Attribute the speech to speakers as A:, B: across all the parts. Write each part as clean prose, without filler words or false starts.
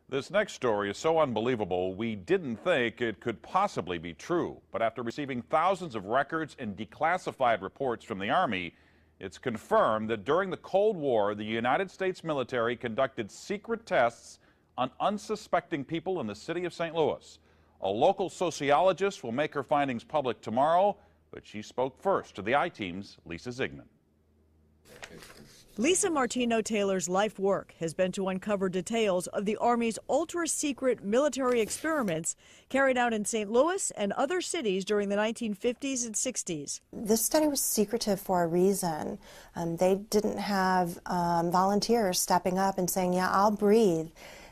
A: This next story is so unbelievable, we didn't think it could possibly be true. But after receiving thousands of records and declassified reports from the Army, it's confirmed that during the Cold War, the United States military conducted secret tests on unsuspecting people in the city of St. Louis. A local sociologist will make her findings public tomorrow, but she spoke first to the I-Team's Lisa Ziegman.
B: Lisa Martino-Taylor's life work has been to uncover details of the Army's ultra-secret military experiments carried out in St. Louis and other cities during the 1950s and 60s.
C: This study was secretive for a reason. They didn't have volunteers stepping up and saying, yeah, I'll breathe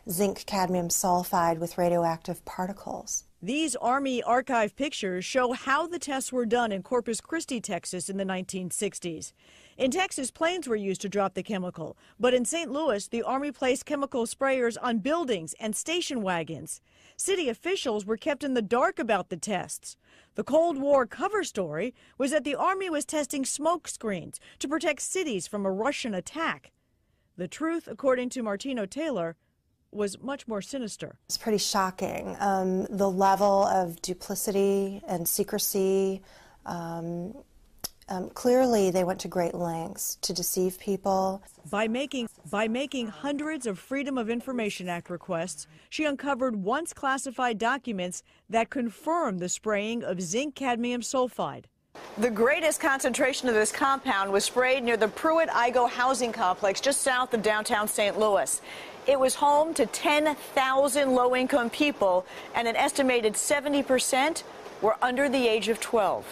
C: zinc cadmium sulfide with radioactive particles.
B: These Army archive pictures show how the tests were done in Corpus Christi, Texas in the 1960s. In Texas, planes were used to drop the chemical, but in St. Louis, the Army placed chemical sprayers on buildings and station wagons. City officials were kept in the dark about the tests. The Cold War cover story was that the Army was testing smoke screens to protect cities from a Russian attack. The truth, according to Martino-Taylor, was much more sinister.
C: It's pretty shocking. The level of duplicity and secrecy, clearly they went to great lengths to deceive people.
B: By making hundreds of Freedom of Information Act requests, she uncovered once classified documents that confirmed the spraying of zinc cadmium sulfide.
D: The greatest concentration of this compound was sprayed near the Pruitt-Igoe housing complex just south of downtown St. Louis. It was home to 10,000 low-income people, and an estimated 70% were under the age of 12.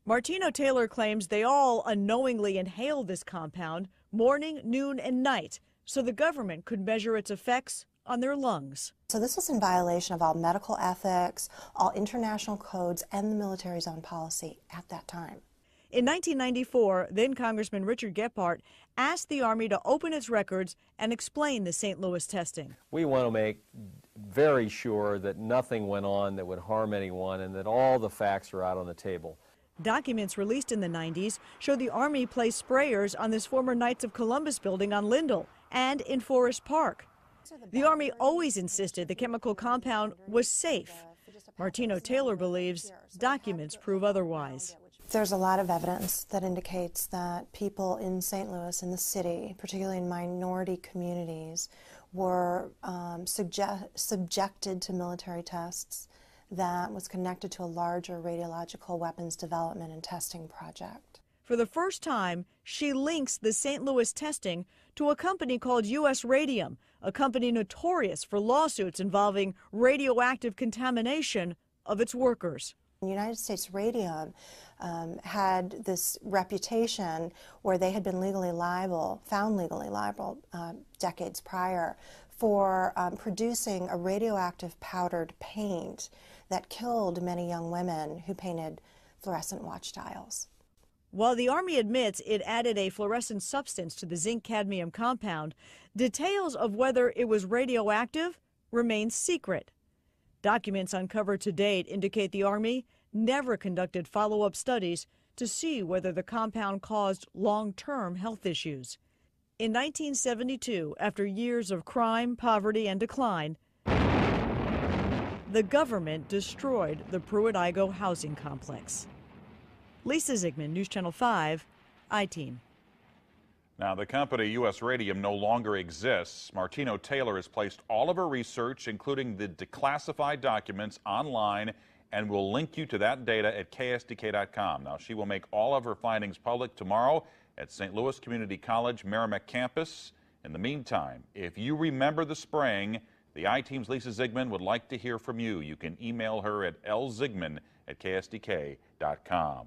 B: Martino-Taylor claims they all unknowingly inhaled this compound morning, noon, and night, so the government could measure its effects on their lungs.
C: So this was in violation of all medical ethics, all international codes, and the military's own policy at that time.
B: In 1994, then Congressman Richard Gephardt asked the Army to open its records and explain the St. Louis testing.
E: We want to make very sure that nothing went on that would harm anyone and that all the facts are out on the table.
B: Documents released in the 90s show the Army placed sprayers on this former Knights of Columbus building on Lindell and in Forest Park. The Army always insisted the chemical compound was safe. Martino-Taylor believes documents prove otherwise.
C: There's a lot of evidence that indicates that people in St. Louis, in the city, particularly in minority communities, were subjected to military tests that was connected to a larger radiological weapons development and testing project.
B: For the first time, she links the St. Louis testing to a company called U.S. Radium, a company notorious for lawsuits involving radioactive contamination of its workers.
C: United States Radium had this reputation where they had been found legally liable decades prior for producing a radioactive powdered paint that killed many young women who painted fluorescent watch dials.
B: While the Army admits it added a fluorescent substance to the zinc cadmium compound, details of whether it was radioactive remain secret. Documents uncovered to date indicate the Army never conducted follow-up studies to see whether the compound caused long-term health issues. In 1972, after years of crime, poverty, and decline, the government destroyed the Pruitt-Igoe housing complex. Lisa Ziegman, News Channel 5, I-Team.
A: Now, the company U.S. Radium no longer exists. Martino-Taylor has placed all of her research, including the declassified documents, online and will link you to that data at ksdk.com. Now, she will make all of her findings public tomorrow at St. Louis Community College Merrimack campus. In the meantime, if you remember the spraying, the I-Team's Lisa Ziegman would like to hear from you. You can email her at lziegman@ksdk.com.